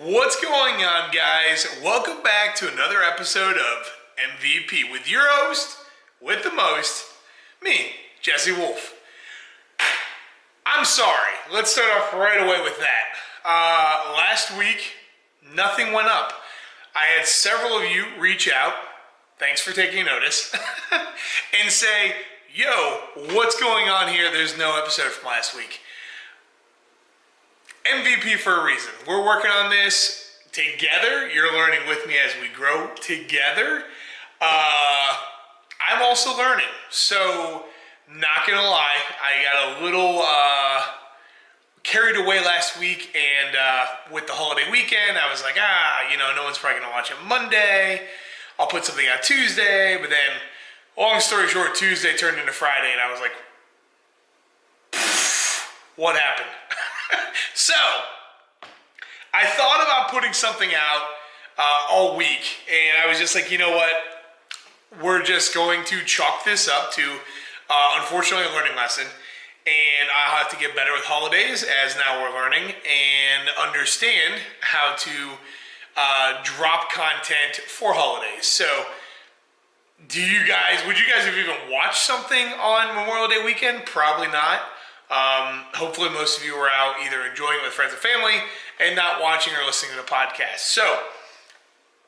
What's going on, guys? Welcome back to another episode of MVP with your host, with the most, me, Jesse Wolfe. I'm sorry. Let's start off right away with that. Last week, nothing went up. I had several of you reach out, thanks for taking notice, and say, yo, what's going on here? There's no episode from last week. MVP for a reason. We're working on this together. You're learning with me as we grow together. I'm also learning. So, not gonna lie, I got a little carried away last week, and with the holiday weekend, I was like, no one's probably gonna watch it Monday. I'll put something out Tuesday, but then, long story short, Tuesday turned into Friday, and I was like, what happened? So, I thought about putting something out all week, and I was just like, you know what? We're just going to chalk this up to, unfortunately, a learning lesson, and I'll have to get better with holidays, as now we're learning, and understand how to drop content for holidays. So, would you guys have even watched something on Memorial Day weekend? Probably not. Hopefully most of you are out either enjoying it with friends and family and not watching or listening to the podcast. So,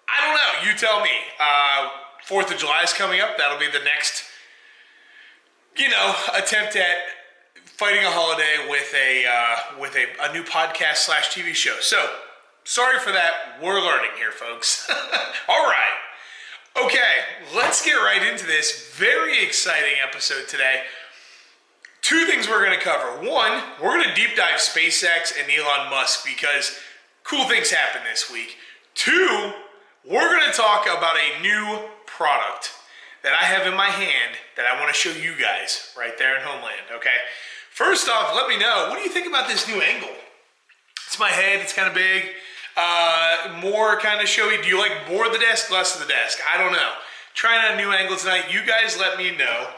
I don't know. You tell me. 4th of July is coming up. That'll be the next, attempt at fighting a holiday with a new podcast / TV show. So, sorry for that. We're learning here, folks. All right. Okay, let's get right into this very exciting episode today. 2 things we're going to cover. One, we're going to deep dive SpaceX and Elon Musk because cool things happened this week. 2, we're going to talk about a new product that I have in my hand that I want to show you guys right there in Homeland, okay? First off, let me know, what do you think about this new angle? It's my head, it's kind of big, more kind of showy. Do you like more of the desk, less of the desk? I don't know. Trying out a new angle tonight. You guys let me know.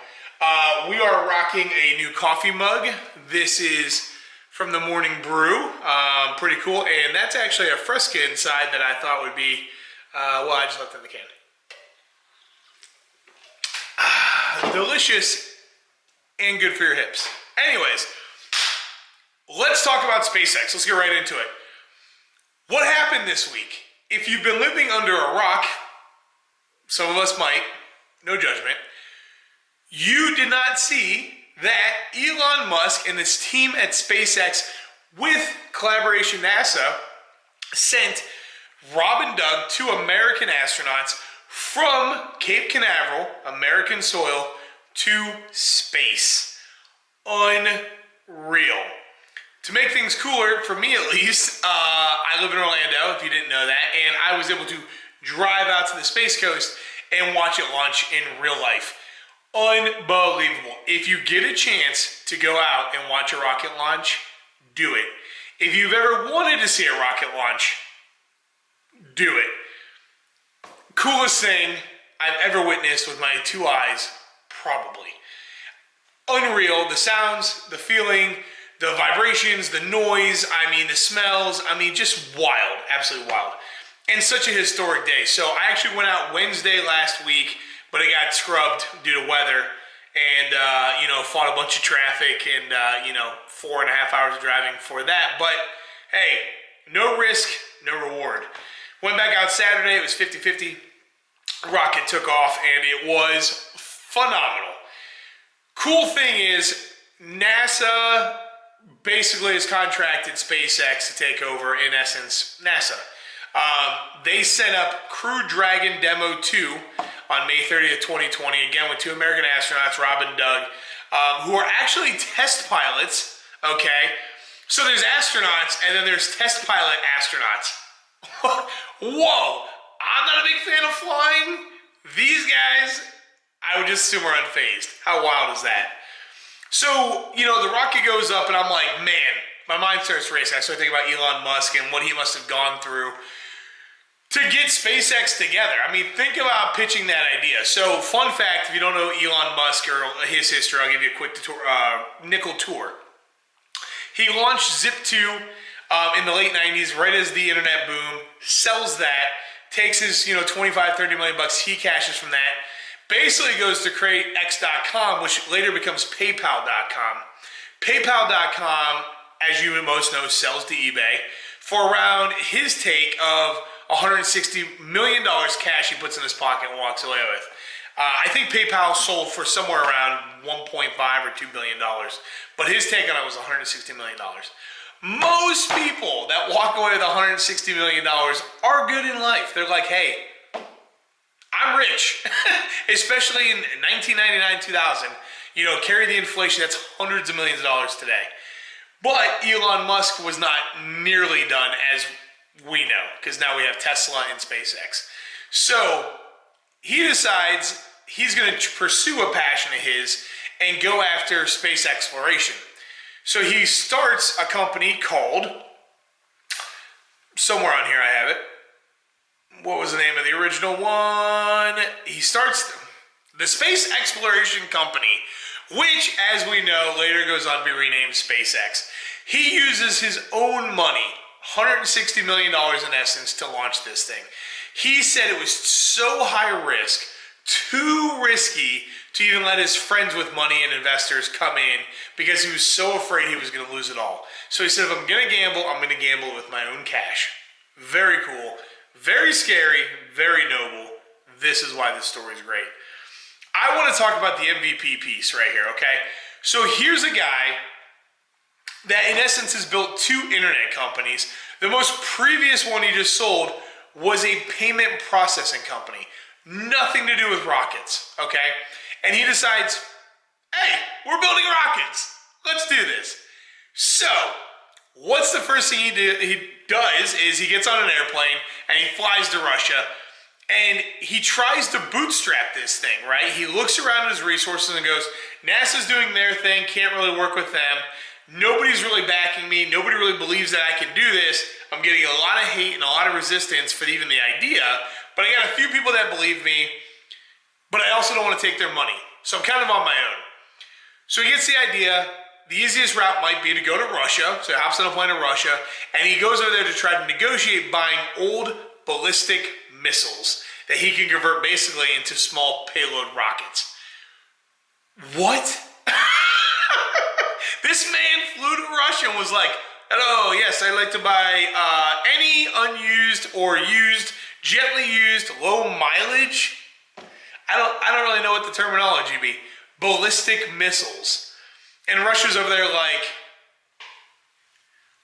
We are rocking a new coffee mug. This is from the Morning Brew. Pretty cool. And that's actually a Fresca inside that I thought would be, I just left it in the can. Delicious and good for your hips. Anyways, let's talk about SpaceX. Let's get right into it. What happened this week? If you've been living under a rock, some of us might, no judgment, you did not see that Elon Musk and his team at SpaceX with collaboration NASA sent Rob and Doug, 2 American astronauts from Cape Canaveral, American soil, to space. Unreal. To make things cooler, for me at least, I live in Orlando, if you didn't know that, and I was able to drive out to the Space Coast and watch it launch in real life. Unbelievable. If you get a chance to go out and watch a rocket launch, do it. If you've ever wanted to see a rocket launch, do it. Coolest thing I've ever witnessed with my 2 eyes, probably. Unreal. The sounds, the feeling, the vibrations, the noise, the smells, just wild. Absolutely wild. And such a historic day. So I actually went out Wednesday last week, but it got scrubbed due to weather and, fought a bunch of traffic and, 4.5 hours of driving for that. But, hey, no risk, no reward. Went back out Saturday. It was 50-50. Rocket took off, and it was phenomenal. Cool thing is NASA basically has contracted SpaceX to take over, in essence, NASA. They set up Crew Dragon Demo 2 on May 30th, 2020, again with 2 American astronauts, Rob and Doug, who are actually test pilots, okay? So there's astronauts, and then there's test pilot astronauts. Whoa! I'm not a big fan of flying. These guys, I would just assume are unfazed. How wild is that? So, the rocket goes up, and I'm like, man, my mind starts racing. I start thinking about Elon Musk and what he must have gone through to get SpaceX together. Think about pitching that idea. So, fun fact, if you don't know Elon Musk or his history, I'll give you a quick nickel tour. He launched Zip 2 in the late 90s, right as the internet boom, sells that, takes his 25, 30 million bucks he cashes from that, basically goes to create X.com, which later becomes PayPal.com. PayPal.com, as you most know, sells to eBay for around his take of $160 million cash he puts in his pocket and walks away with. I think PayPal sold for somewhere around $1.5 or $2 billion, but his take on it was $160 million. Most people that walk away with $160 million are good in life. They're like, hey, I'm rich, especially in 1999, 2000. Carry the inflation, that's hundreds of millions of dollars today. But Elon Musk was not nearly done as we know, because now we have Tesla and SpaceX. So he decides he's going to pursue a passion of his and go after space exploration. So he starts a company called, somewhere on here I have it. What was the name of the original one? He starts the Space Exploration Company, which, as we know, later goes on to be renamed SpaceX. He uses his own money, $160 million in essence, to launch this thing. He said it was so high risk, too risky to even let his friends with money and investors come in because he was so afraid he was going to lose it all. So he said, if I'm going to gamble, I'm going to gamble with my own cash. Very cool, very scary, very noble. This is why this story is great. I want to talk about the MVP piece right here, okay? So here's a guy that in essence has built two internet companies. The most previous one he just sold was a payment processing company. Nothing to do with rockets, okay? And he decides, hey, we're building rockets. Let's do this. So, what's the first thing he does is he gets on an airplane and he flies to Russia and he tries to bootstrap this thing, right? He looks around at his resources and goes, NASA's doing their thing, can't really work with them. Nobody's really backing me. Nobody really believes that I can do this. I'm getting a lot of hate and a lot of resistance for even the idea, but I got a few people that believe me, but I also don't want to take their money. So I'm kind of on my own. So he gets the idea. The easiest route might be to go to Russia. So he hops on a plane to Russia, and he goes over there to try to negotiate buying old ballistic missiles that he can convert basically into small payload rockets. What? This man flew to Russia and was like, hello, yes, I'd like to buy any unused or used, gently used, low mileage. I don't really know what the terminology be. Ballistic missiles. And Russia's over there like,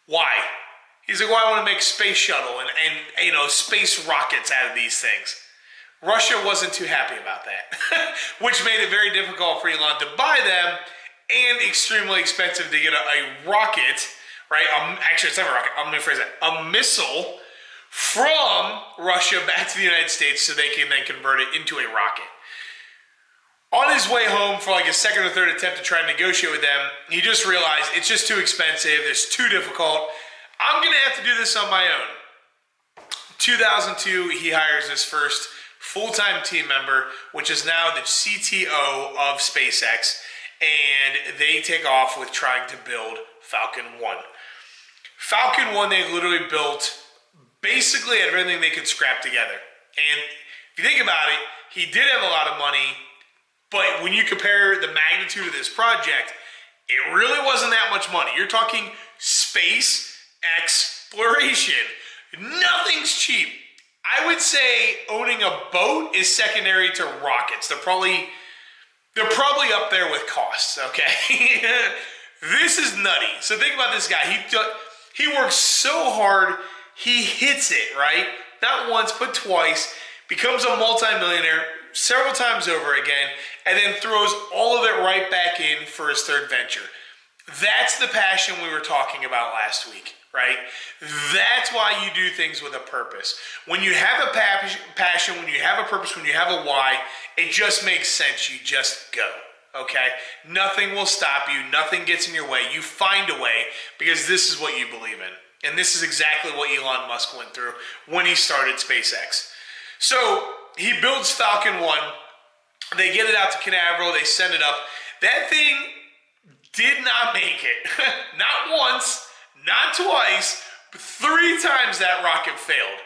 why? He's like, well, I want to make space shuttle and space rockets out of these things. Russia wasn't too happy about that, which made it very difficult for Elon to buy them and extremely expensive to get a rocket, right? Actually, it's not a rocket. I'm going to phrase that. A missile from Russia back to the United States so they can then convert it into a rocket. On his way home for like a second or third attempt to try and negotiate with them, he just realized it's just too expensive. It's too difficult. I'm going to have to do this on my own. 2002, he hires his first full-time team member, which is now the CTO of SpaceX, and they take off with trying to build Falcon 1. Falcon 1, they literally built basically everything they could scrap together. And if you think about it, he did have a lot of money, but when you compare the magnitude of this project, it really wasn't that much money. You're talking space exploration. Nothing's cheap. I would say owning a boat is secondary to rockets. They're probably up there with costs, okay? This is nutty. So think about this guy. He works so hard, he hits it, right? Not once, but twice. Becomes a multimillionaire several times over again, and then throws all of it right back in for his third venture. That's the passion we were talking about last week, right? That's why you do things with a purpose. When you have a passion, when you have a purpose, when you have a why, it just makes sense. You just go, okay? Nothing will stop you. Nothing gets in your way. You find a way because this is what you believe in. And this is exactly what Elon Musk went through when he started SpaceX. So he builds Falcon 1. They get it out to Canaveral. They send it up. That thing did not make it. Not once, not twice, 3 times that rocket failed.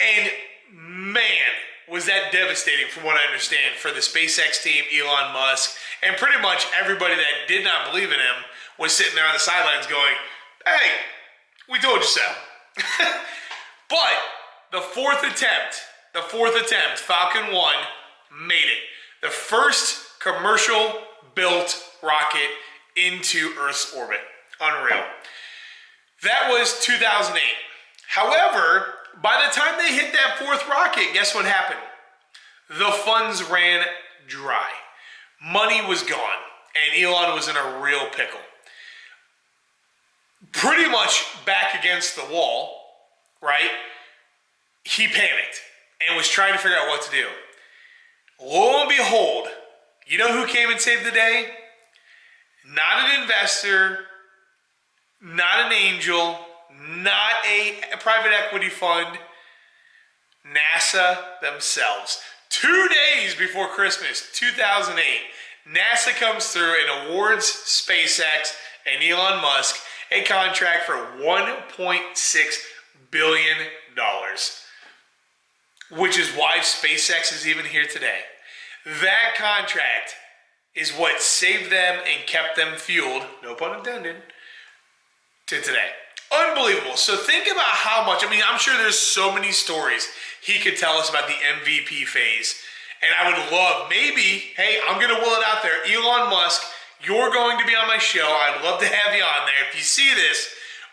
And man, was that devastating from what I understand for the SpaceX team, Elon Musk, and pretty much everybody that did not believe in him was sitting there on the sidelines going, hey, we told you so. But the fourth attempt, Falcon 1 made it. The first commercial built rocket into Earth's orbit. Unreal. That was 2008. However, by the time they hit that fourth rocket, guess what happened? The funds ran dry. Money was gone, and Elon was in a real pickle. Pretty much back against the wall, right? He panicked and was trying to figure out what to do. Lo and behold, you know who came and saved the day? Not an investor, not an angel, not a private equity fund, NASA themselves. 2 days before Christmas, 2008, NASA comes through and awards SpaceX and Elon Musk a contract for $1.6 billion, which is why SpaceX is even here today. That contract is what saved them and kept them fueled, no pun intended, to today. Unbelievable. So think about how much, I'm sure there's so many stories he could tell us about the MVP phase. And I would love, maybe, hey, I'm going to will it out there. Elon Musk, you're going to be on my show. I'd love to have you on there. If you see this,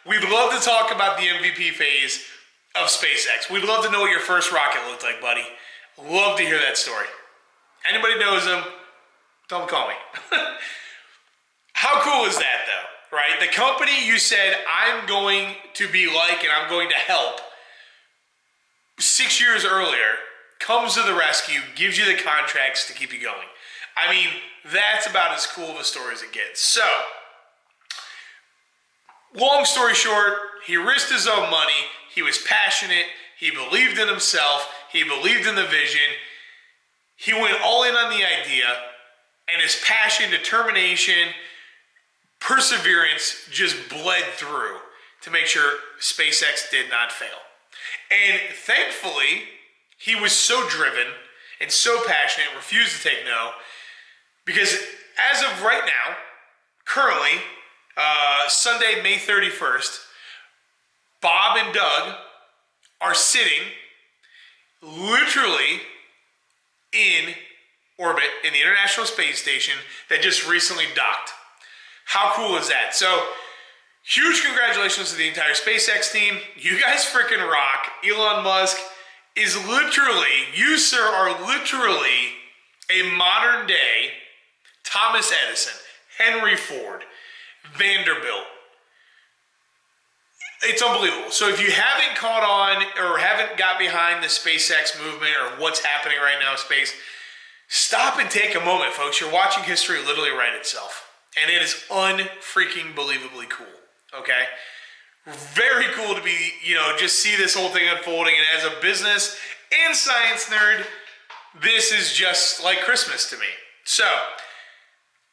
we'd love to talk about the MVP phase of SpaceX. We'd love to know what your first rocket looked like, buddy. Love to hear that story. Anybody knows him, don't call me. How cool is that, though, right? The company you said, I'm going to be like and I'm going to help, 6 years earlier, comes to the rescue, gives you the contracts to keep you going. That's about as cool of a story as it gets. So, long story short, he risked his own money. He was passionate. He believed in himself. He believed in the vision. He went all in on the idea, and his passion, determination, perseverance just bled through to make sure SpaceX did not fail. And thankfully, he was so driven and so passionate, refused to take no, because as of right now, currently, Sunday, May 31st, Bob and Doug are sitting literally in orbit in the International Space Station that just recently docked. How cool is that? So, huge congratulations to the entire SpaceX team. You guys freaking rock. Elon Musk is literally, you sir are literally a modern day Thomas Edison, Henry Ford, Vanderbilt. It's unbelievable. So if you haven't caught on or haven't got behind the SpaceX movement or what's happening right now in space, stop and take a moment, folks. You're watching history literally write itself. And it is unfreaking believably cool. Okay? Very cool to be, just see this whole thing unfolding. And as a business and science nerd, this is just like Christmas to me. So,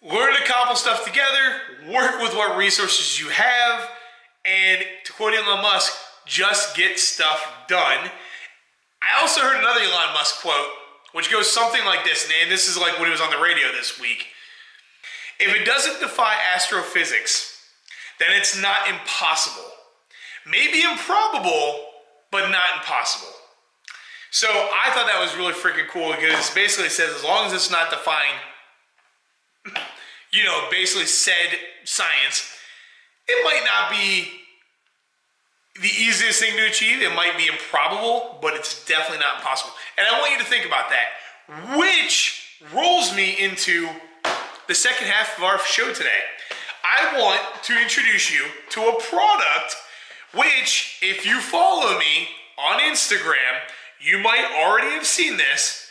learn to cobble stuff together, work with what resources you have, and to quote Elon Musk, just get stuff done. I also heard another Elon Musk quote, which goes something like this, and this is like when he was on the radio this week. If it doesn't defy astrophysics, then it's not impossible. Maybe improbable, but not impossible. So I thought that was really freaking cool because basically it says as long as it's not defying, basically said science, it might not be the easiest thing to achieve. It might be improbable, but it's definitely not impossible. And I want you to think about that, which rolls me into the second half of our show today. I want to introduce you to a product which, if you follow me on Instagram, you might already have seen this.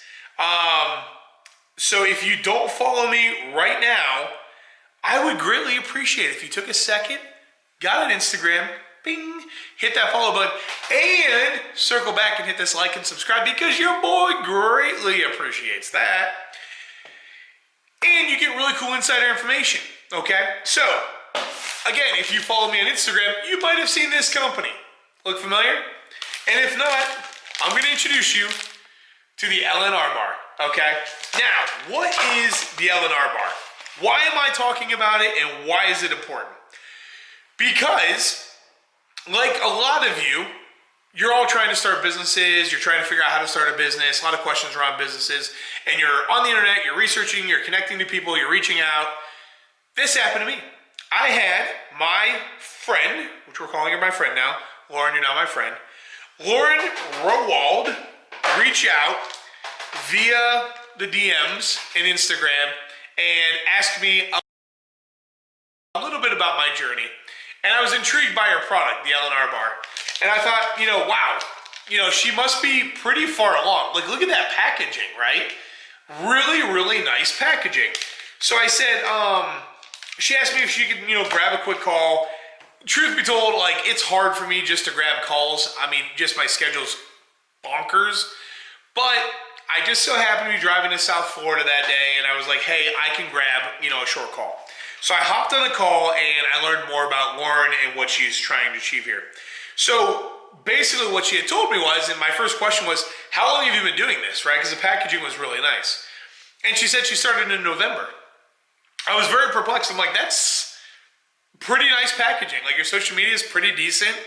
So if you don't follow me right now, I would greatly appreciate it if you took a second, got an Instagram, bing, hit that follow button, and circle back and hit this like and subscribe because your boy greatly appreciates that. And you get really cool insider information, okay? So, again, if you follow me on Instagram, you might have seen this company. Look familiar? And if not, I'm going to introduce you to the LNR bar, okay? Now, what is the LNR bar? Why am I talking about it, and why is it important? Because, like a lot of you, you're all trying to start businesses, you're trying to figure out how to start a business, a lot of questions around businesses, and you're on the internet, you're researching, you're connecting to people, you're reaching out. This happened to me. I had my friend, which we're calling her my friend now, Lauren, you're now my friend, Lauren Rowald, reach out via the DMs and Instagram and ask me a little bit about my journey. And I was intrigued by her product, the LNR bar. And I thought, wow, she must be pretty far along. Like, look at that packaging, right? Really, really nice packaging. So I said, she asked me if she could, grab a quick call. Truth be told, like, it's hard for me just to grab calls. I mean, just my schedule's bonkers. But I just so happened to be driving to South Florida that day, and I was like, hey, I can grab, a short call. So I hopped on a call, and I learned more about Lauren and what she's trying to achieve here. So basically what she had told me was, and my first question was, how long have you been doing this, right? Because the packaging was really nice. And she said she started in November. I was very perplexed. I'm like, that's pretty nice packaging. Like, your social media is pretty decent.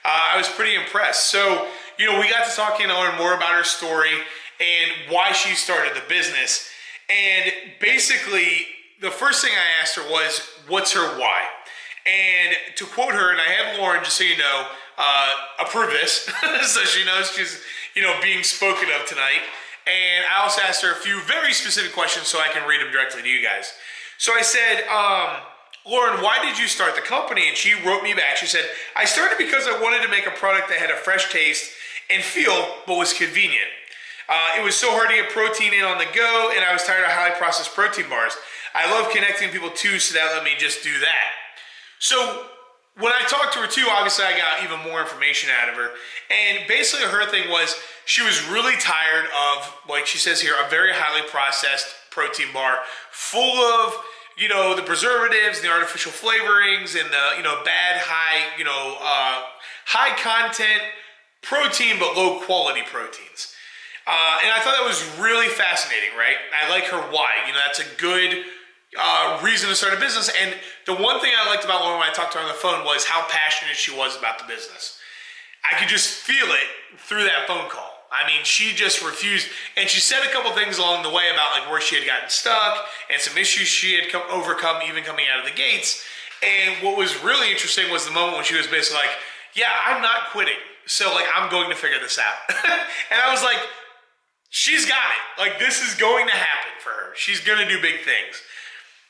I was pretty impressed. So, we got to talking and learn more about her story and why she started the business. And basically, the first thing I asked her was, what's her why? And to quote her, and I had Lauren, just so you know, approve this, so she knows she's, being spoken of tonight. And I also asked her a few very specific questions so I can read them directly to you guys. So I said, Lauren, why did you start the company? And she wrote me back. She said, I started because I wanted to make a product that had a fresh taste and feel, but was convenient. It was so hard to get protein in on the go, and I was tired of highly processed protein bars. I love connecting people too, so that let me just do that. So when I talked to her too, obviously I got even more information out of her. And basically her thing was she was really tired of, like she says here, a very highly processed protein bar full of, the preservatives, the artificial flavorings, and the, bad, high content protein, but low quality proteins. And I thought that was really fascinating, right? I like her why. That's a good reason to start a business. And the one thing I liked about Lauren when I talked to her on the phone was how passionate she was about the business. I could just feel it through that phone call. I mean, she just refused. And she said a couple things along the way about like where she had gotten stuck and some issues she had overcome even coming out of the gates. And what was really interesting was the moment when she was basically like, yeah, I'm not quitting. So like, I'm going to figure this out. And I was like, she's got it. Like, this is going to happen for her. She's going to do big things.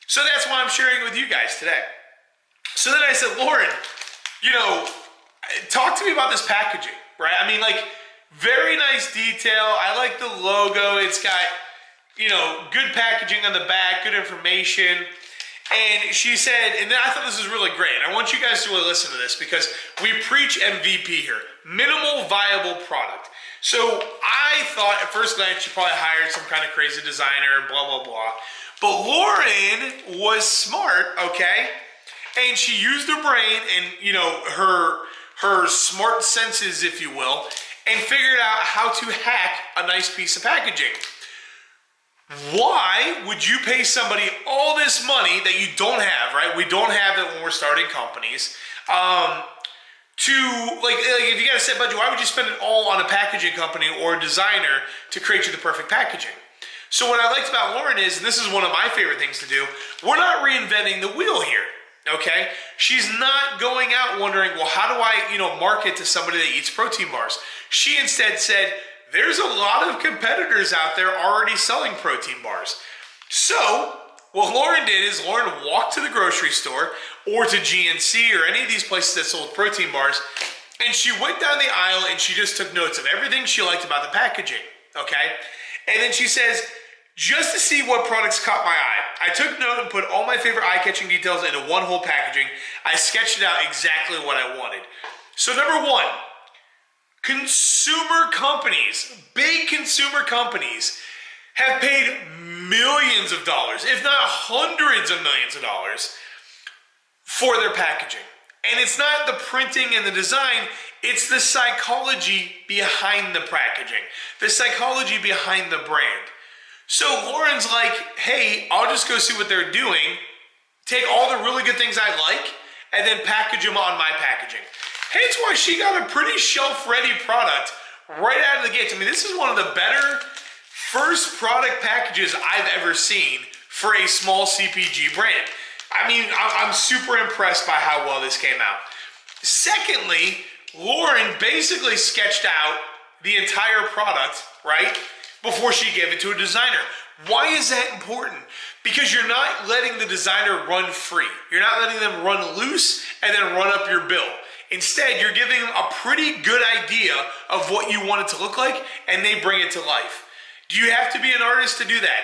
So that's why I'm sharing with you guys today. So then I said, Lauren, talk to me about this packaging, right? I mean, like, very nice detail. I like the logo. It's got, good packaging on the back, good information. And she said, and I thought this was really great. I want you guys to really listen to this because we preach MVP here. Minimal viable product. So I thought at first glance she probably hired some kind of crazy designer, blah, blah, blah. But Lauren was smart, okay? And she used her brain and, her smart senses, if you will, and figured out how to hack a nice piece of packaging. Why would you pay somebody all this money that you don't have, right? We don't have it when we're starting companies. If you got a set budget, why would you spend it all on a packaging company or a designer to create you the perfect packaging? So what I liked about Lauren is, and this is one of my favorite things to do, we're not reinventing the wheel here, okay? She's not going out wondering, well, how do I, market to somebody that eats protein bars? She instead said, there's a lot of competitors out there already selling protein bars. So what Lauren did is Lauren walked to the grocery store or to GNC or any of these places that sold protein bars, and she went down the aisle and she just took notes of everything she liked about the packaging, okay? And then she says, just to see what products caught my eye, I took note and put all my favorite eye-catching details into one whole packaging. I sketched it out exactly what I wanted. So number one, consumer companies, big consumer companies, have paid millions of dollars, if not hundreds of millions of dollars, for their packaging. And it's not the printing and the design, It's the psychology behind the packaging, the psychology behind the brand. So Lauren's like, hey, I'll just go see what they're doing, take all the really good things I like, and then package them on my packaging. Hence why she got a pretty shelf-ready product right out of the gate. I mean, this is one of the better first product packages I've ever seen for a small CPG brand. I mean, I'm super impressed by how well this came out. Secondly, Lauren basically sketched out the entire product, right, before she gave it to a designer. Why is that important? Because you're not letting the designer run free. You're not letting them run loose and then run up your bill. Instead, you're giving them a pretty good idea of what you want it to look like, and they bring it to life. Do you have to be an artist to do that?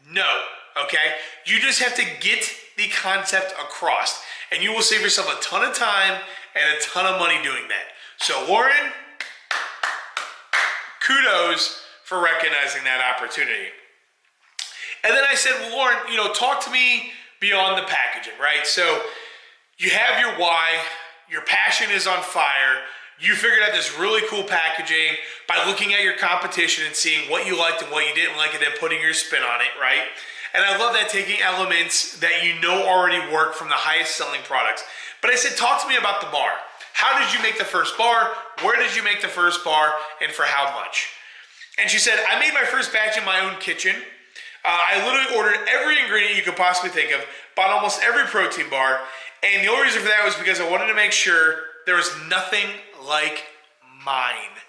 No, okay? You just have to get the concept across, and you will save yourself a ton of time and a ton of money doing that. So Lauren, kudos for recognizing that opportunity. And then I said, well, Lauren, talk to me beyond the packaging, right? So you have your why, your passion is on fire, you figured out this really cool packaging by looking at your competition and seeing what you liked and what you didn't like and then putting your spin on it, right? And I love that, taking elements that you know already work from the highest selling products. But I said, talk to me about the bar. How did you make the first bar? Where did you make the first bar? And for how much? And she said, I made my first batch in my own kitchen. I literally ordered every ingredient you could possibly think of, bought almost every protein bar, and the only reason for that was because I wanted to make sure there was nothing like mine.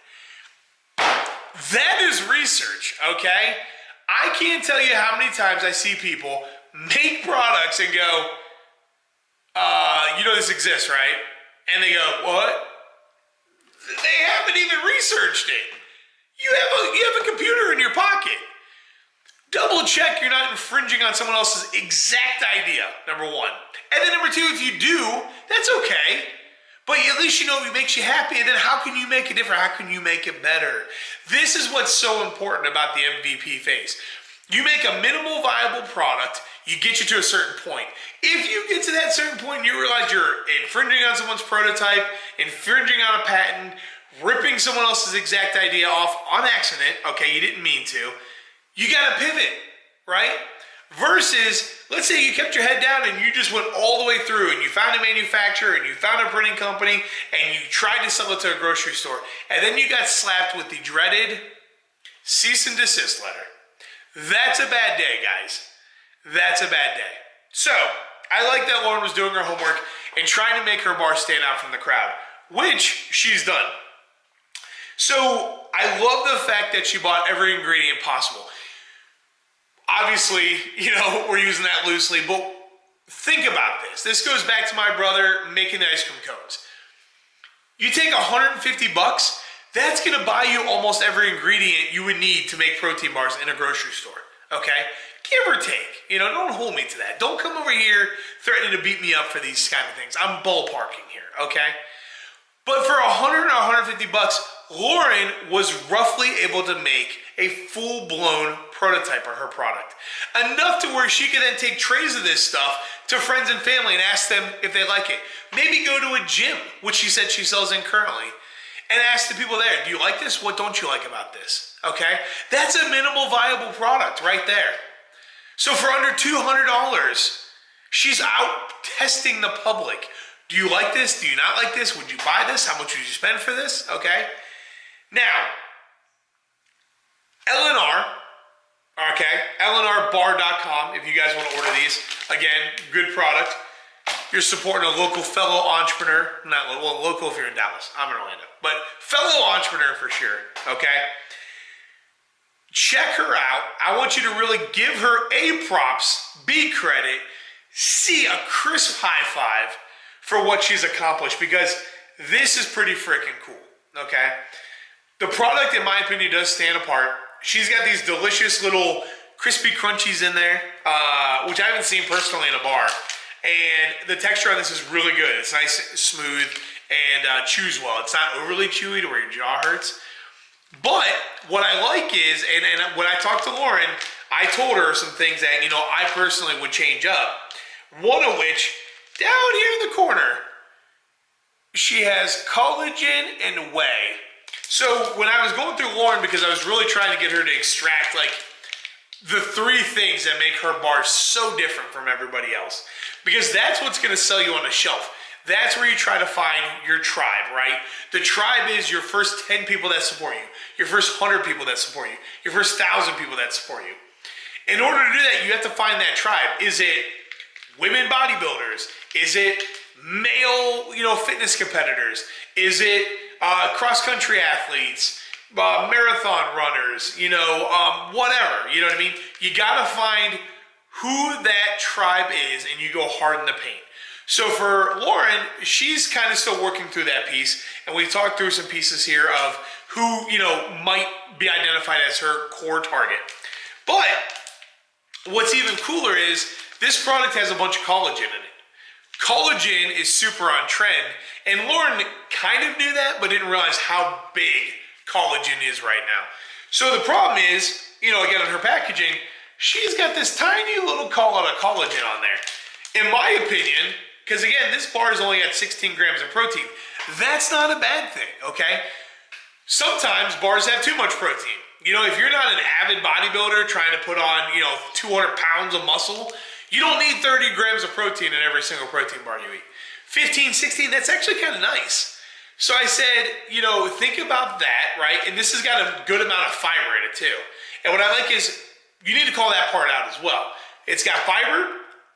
That is research, okay? I can't tell you how many times I see people make products and go, this exists, right? And they go, what? They haven't even researched it. You have a computer in your pocket. Double check you're not infringing on someone else's exact idea, number one. And then number two, if you do, that's okay. But at least you know it makes you happy, and then how can you make it different? How can you make it better? This is what's so important about the MVP phase. You make a minimal viable product, you get you to a certain point. If you get to that certain point and you realize you're infringing on someone's prototype, infringing on a patent, ripping someone else's exact idea off on accident, okay, you didn't mean to, you gotta pivot, right? Versus, let's say you kept your head down and you just went all the way through and you found a manufacturer and you found a printing company and you tried to sell it to a grocery store, and then you got slapped with the dreaded cease and desist letter. That's a bad day, guys. That's a bad day. So, I like that Lauren was doing her homework and trying to make her bar stand out from the crowd, which she's done. So, I love the fact that she bought every ingredient possible. Obviously, we're using that loosely, but think about this. This goes back to my brother making the ice cream cones. You take $150, that's gonna buy you almost every ingredient you would need to make protein bars in a grocery store, okay? Give or take, don't hold me to that. Don't come over here threatening to beat me up for these kind of things. I'm ballparking here, okay? But for $100 or $150, Lauren was roughly able to make a full-blown prototype of her product. Enough to where she could then take trays of this stuff to friends and family and ask them if they like it. Maybe go to a gym, which she said she sells in currently, and ask the people there, do you like this? What don't you like about this? Okay? That's a minimal viable product right there. So for under $200, she's out testing the public. Do you like this? Do you not like this? Would you buy this? How much would you spend for this? Okay? Now, LNR, okay, LNRbar.com, if you guys want to order these. Again, good product. You're supporting a local fellow entrepreneur. Not local if you're in Dallas. I'm in Orlando. But fellow entrepreneur for sure, okay? Check her out. I want you to really give her A props, B credit, C a crisp high five for what she's accomplished, because this is pretty freaking cool, okay? The product, in my opinion, does stand apart. She's got these delicious little crispy crunchies in there, which I haven't seen personally in a bar. And the texture on this is really good. It's nice, smooth, and chews well. It's not overly chewy to where your jaw hurts. But what I like is, and when I talked to Lauren, I told her some things that, I personally would change up. One of which, down here in the corner, She has collagen and whey. So when I was going through Lauren, because I was really trying to get her to extract like the three things that make her bar so different from everybody else, because that's what's going to sell you on the shelf. That's where you try to find your tribe, right? The tribe is your first 10 people that support you, your first 100 people that support you, your first 1,000 people that support you. In order to do that, you have to find that tribe. Is it women bodybuilders? Is it male, fitness competitors? Is it cross-country athletes, marathon runners, whatever, you know what I mean? You gotta find who that tribe is and you go hard in the paint. So for Lauren, she's kind of still working through that piece, and we've talked through some pieces here of who, might be identified as her core target. But what's even cooler is this product has a bunch of collagen in it. Collagen is super on trend, and Lauren kind of knew that, but didn't realize how big collagen is right now. So the problem is, again, on her packaging, she's got this tiny little call out of collagen on there. In my opinion, because again, this bar has only got 16 grams of protein. That's not a bad thing, okay? Sometimes bars have too much protein. If you're not an avid bodybuilder trying to put on, 200 pounds of muscle, you don't need 30 grams of protein in every single protein bar you eat. 15, 16, that's actually kind of nice. So I said, think about that, right? And this has got a good amount of fiber in it too. And what I like is you need to call that part out as well. It's got fiber,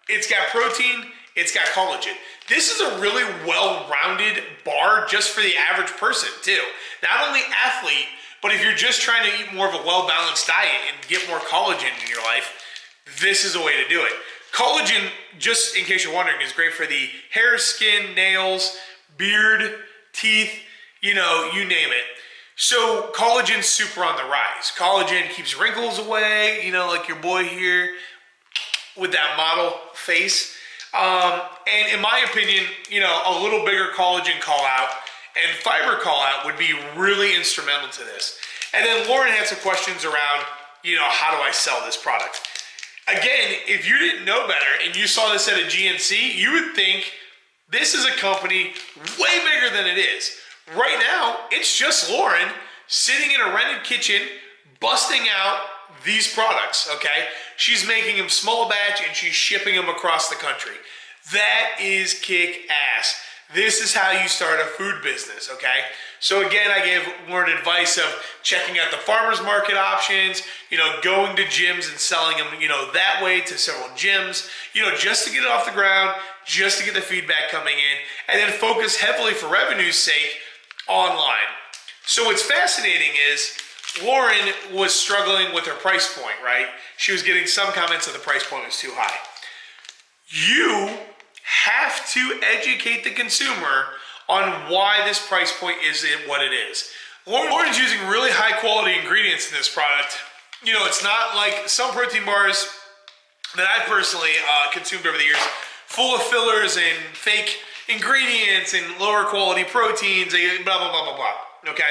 it's got protein, it's got collagen. This is a really well-rounded bar just for the average person too. Not only athlete, but if you're just trying to eat more of a well-balanced diet and get more collagen in your life, this is a way to do it. Collagen, just in case you're wondering, is great for the hair, skin, nails, beard, teeth, you name it. So collagen's super on the rise. Collagen keeps wrinkles away, like your boy here with that model face. And in my opinion, a little bigger collagen call out and fiber call out would be really instrumental to this. And then Lauren had some questions around, how do I sell this product? Again, if you didn't know better and you saw this at a GNC, you would think this is a company way bigger than it is. Right now, it's just Lauren sitting in a rented kitchen, busting out these products, okay? She's making them small batch and she's shipping them across the country. That is kick ass. This is how you start a food business, okay? So again, I gave Lauren advice of checking out the farmer's market options, going to gyms and selling them, that way to several gyms, just to get it off the ground, just to get the feedback coming in, and then focus heavily for revenue's sake online. So what's fascinating is Lauren was struggling with her price point, right? She was getting some comments that the price point was too high. You have to educate the consumer on why this price point is what it is. Lauren's using really high quality ingredients in this product. It's not like some protein bars that I've personally consumed over the years, full of fillers and fake ingredients and lower quality proteins, blah, blah, blah, blah, blah, okay?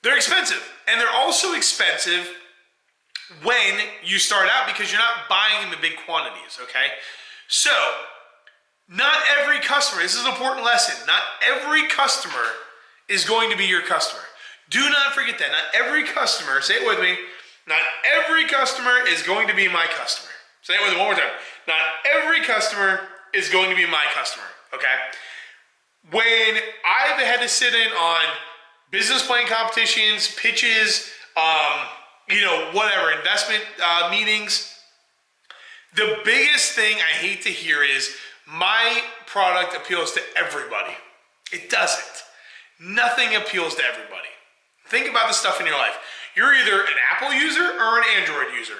They're expensive, and they're also expensive when you start out because you're not buying them in big quantities, okay? So, not every customer, this is an important lesson, not every customer is going to be your customer. Do not forget that. Not every customer, say it with me, not every customer is going to be my customer. Say it with me one more time. Not every customer is going to be my customer, okay? When I've had to sit in on business plan competitions, pitches, whatever, investment meetings, the biggest thing I hate to hear is my product appeals to everybody. It doesn't. Nothing appeals to everybody. Think about the stuff in your life. You're either an Apple user or an Android user.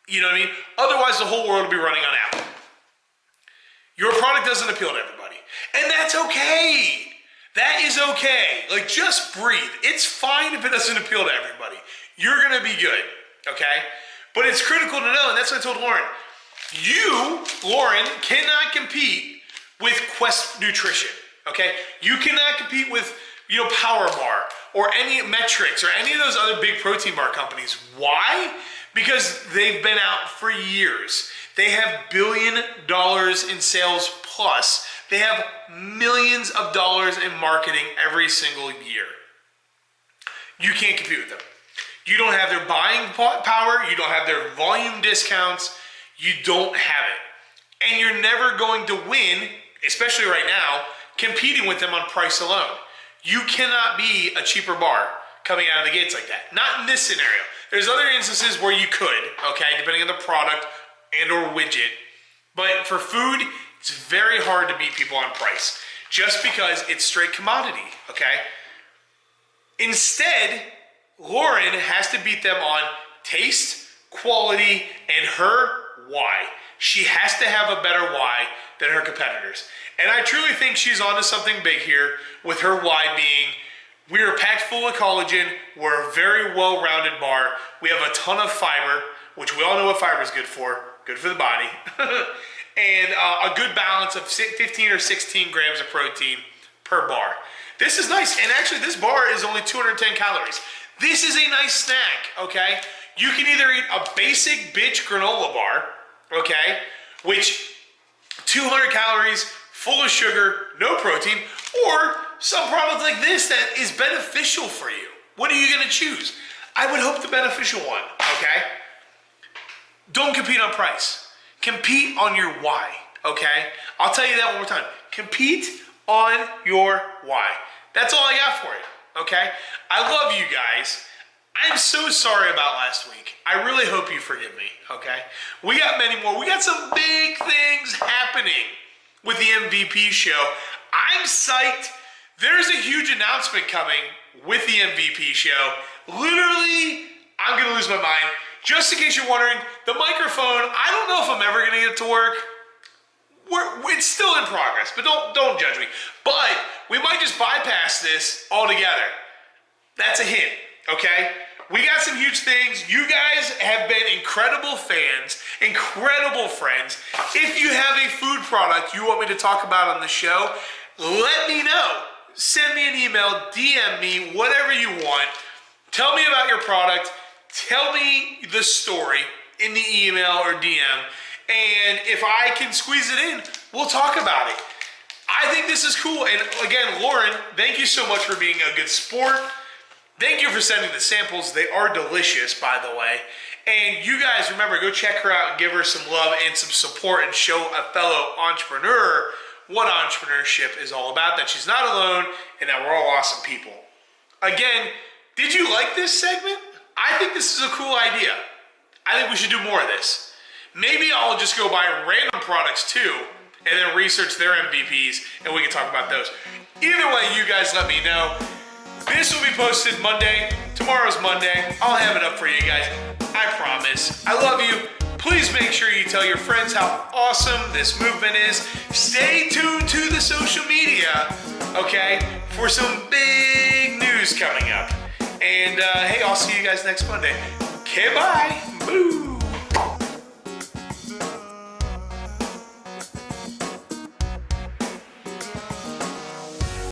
You know what I mean? Otherwise, the whole world will be running on Apple. Your product doesn't appeal to everybody. And that's okay. That is okay. Like, just breathe. It's fine if it doesn't appeal to everybody. You're going to be good, okay? But it's critical to know, and that's what I told Lauren. You, Lauren, cannot compete with Quest Nutrition, okay? You cannot compete with, Power Bar or any Metrics or any of those other big protein bar companies. Why? Because they've been out for years. They have $1 billion in sales plus. They have millions of dollars in marketing every single year. You can't compete with them. You don't have their buying power. You don't have their volume discounts. You don't have it. And you're never going to win, especially right now, competing with them on price alone. You cannot be a cheaper bar coming out of the gates like that. Not in this scenario. There's other instances where you could, okay, depending on the product and or widget. But for food, it's very hard to beat people on price just because it's straight commodity, okay? Instead, Lauren has to beat them on taste, quality, and her why. She has to have a better why than her competitors. And I truly think she's onto something big here with her why being, we are packed full of collagen, we're a very well-rounded bar, we have a ton of fiber, which we all know what fiber is good for the body, and a good balance of 15 or 16 grams of protein per bar. This is nice, and actually this bar is only 210 calories. This is a nice snack, okay? You can either eat a basic bitch granola bar, okay, which 200 calories, full of sugar, no protein, or some product like this that is beneficial for you. What are you gonna choose? I would hope the beneficial one, okay? Don't compete on price. Compete on your why, okay? I'll tell you that one more time. Compete on your why. That's all I got for you, okay? I love you guys. I'm so sorry about last week. I really hope you forgive me, okay? We got many more. We got some big things happening with the MVP show. I'm psyched. There's a huge announcement coming with the MVP show. Literally, I'm gonna lose my mind. Just in case you're wondering, the microphone, I don't know if I'm ever gonna get it to work. It's still in progress, but don't judge me. But we might just bypass this altogether. That's a hint, okay? We got some huge things. You guys have been incredible fans, incredible friends. If you have a food product you want me to talk about on the show, let me know. Send me an email, DM me, whatever you want. Tell me about your product. Tell me the story in the email or DM. And if I can squeeze it in, we'll talk about it. I think this is cool. And again, Lauren, thank you so much for being a good sport. Thank you for sending the samples. They are delicious, by the way. And you guys, remember, go check her out and give her some love and some support and show a fellow entrepreneur what entrepreneurship is all about, that she's not alone and that we're all awesome people. Again, did you like this segment? I think this is a cool idea. I think we should do more of this. Maybe I'll just go buy random products too and then research their MVPs and we can talk about those. Either way, you guys let me know. This will be posted Monday. Tomorrow's Monday. I'll have it up for you guys. I promise. I love you. Please make sure you tell your friends how awesome this movement is. Stay tuned to the social media, okay, for some big news coming up. And hey, I'll see you guys next Monday. Okay, bye. Boo.